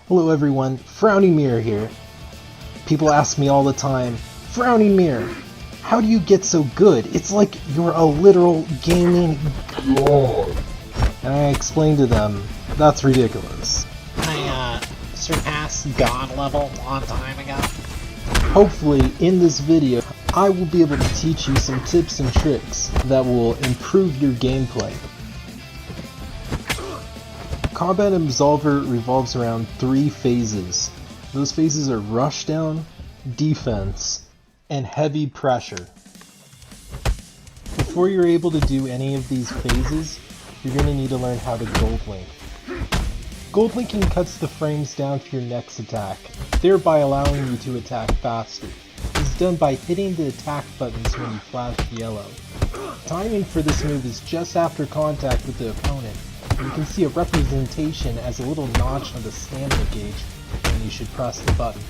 Hello everyone, Frowny Mirror here. People ask me all the time, Frowny Mirror, how do you get so good? It's like you're a literal gaming god. And I explain to them, that's ridiculous. I surpassed God level a long time ago. Hopefully, in this video, I will be able to teach you some tips and tricks that will improve your gameplay. Combat in Absolver revolves around 3 phases. Those phases are Rushdown, Defense, and Heavy Pressure. Before you're able to do any of these phases, you're going to need to learn how to gold link. Gold linking cuts the frames down for your next attack, thereby allowing you to attack faster. It's done by hitting the attack buttons when you flash yellow. Timing for this move is just after contact with the opponent. You can see a representation as a little notch on the stamina gauge when you should press the button.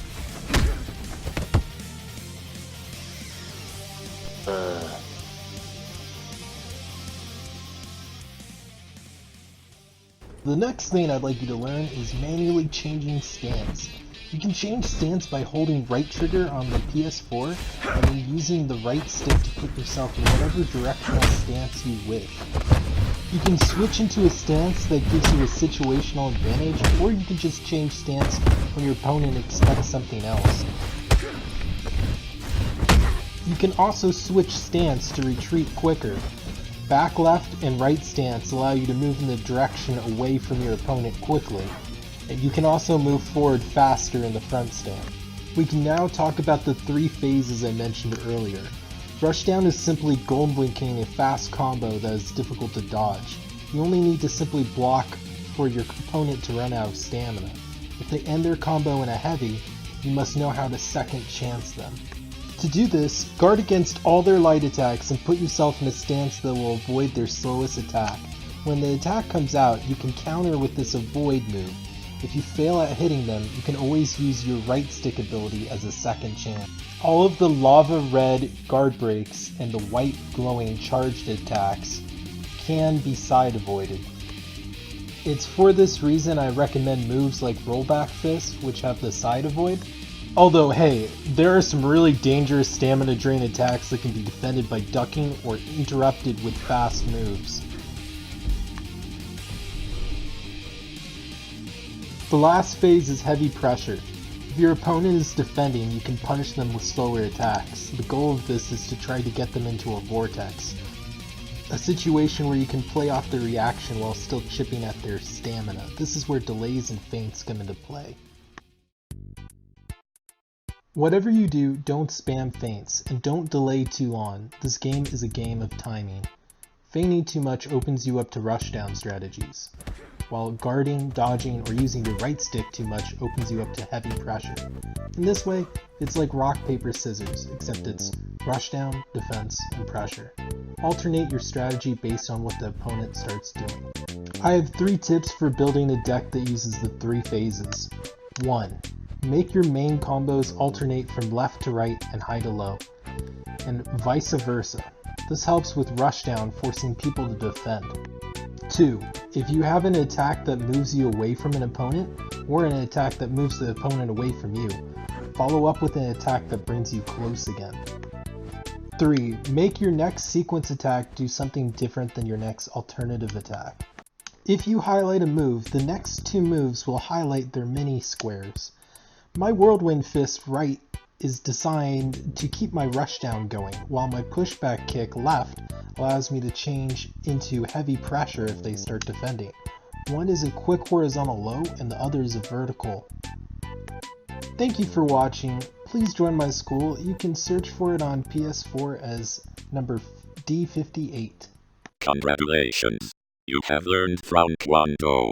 The next thing I'd like you to learn is manually changing stance. You can change stance by holding right trigger on the PS4 and then using the right stick to put yourself in whatever directional stance you wish. You can switch into a stance that gives you a situational advantage, or you can just change stance when your opponent expects something else. You can also switch stance to retreat quicker. Back left and right stance allow you to move in the direction away from your opponent quickly, and you can also move forward faster in the front stance. We can now talk about the 3 phases I mentioned earlier. Rushdown is simply gold linking a fast combo that is difficult to dodge. You only need to simply block for your opponent to run out of stamina. If they end their combo in a heavy, you must know how to second chance them. To do this, guard against all their light attacks and put yourself in a stance that will avoid their slowest attack. When the attack comes out, you can counter with this avoid move. If you fail at hitting them, you can always use your right stick ability as a second chance. All of the lava red guard breaks and the white glowing charged attacks can be side avoided. It's for this reason I recommend moves like rollback fist, which have the side avoid. Although hey, there are some really dangerous stamina drain attacks that can be defended by ducking or interrupted with fast moves. The last phase is heavy pressure. If your opponent is defending, you can punish them with slower attacks. The goal of this is to try to get them into a vortex. A situation where you can play off their reaction while still chipping at their stamina. This is where delays and feints come into play. Whatever you do, don't spam feints, and don't delay too long. This game is a game of timing. Feigning too much opens you up to rushdown strategies, while guarding, dodging, or using your right stick too much opens you up to heavy pressure. In this way, it's like rock, paper, scissors, except it's rushdown, defense, and pressure. Alternate your strategy based on what the opponent starts doing. I have 3 tips for building a deck that uses the 3 phases. 1. Make your main combos alternate from left to right and high to low, and vice versa. This helps with rushdown, forcing people to defend. 2. If you have an attack that moves you away from an opponent, or an attack that moves the opponent away from you, follow up with an attack that brings you close again. 3. Make your next sequence attack do something different than your next alternative attack. If you highlight a move, the next 2 moves will highlight their mini squares. My Whirlwind Fist right is designed to keep my rushdown going, while my pushback kick left allows me to change into heavy pressure if they start defending. One is a quick horizontal low and the other is a vertical. Thank you for watching. Please join my school. You can search for it on PS4 as number D58. Congratulations! You have learned Frown Quan Do.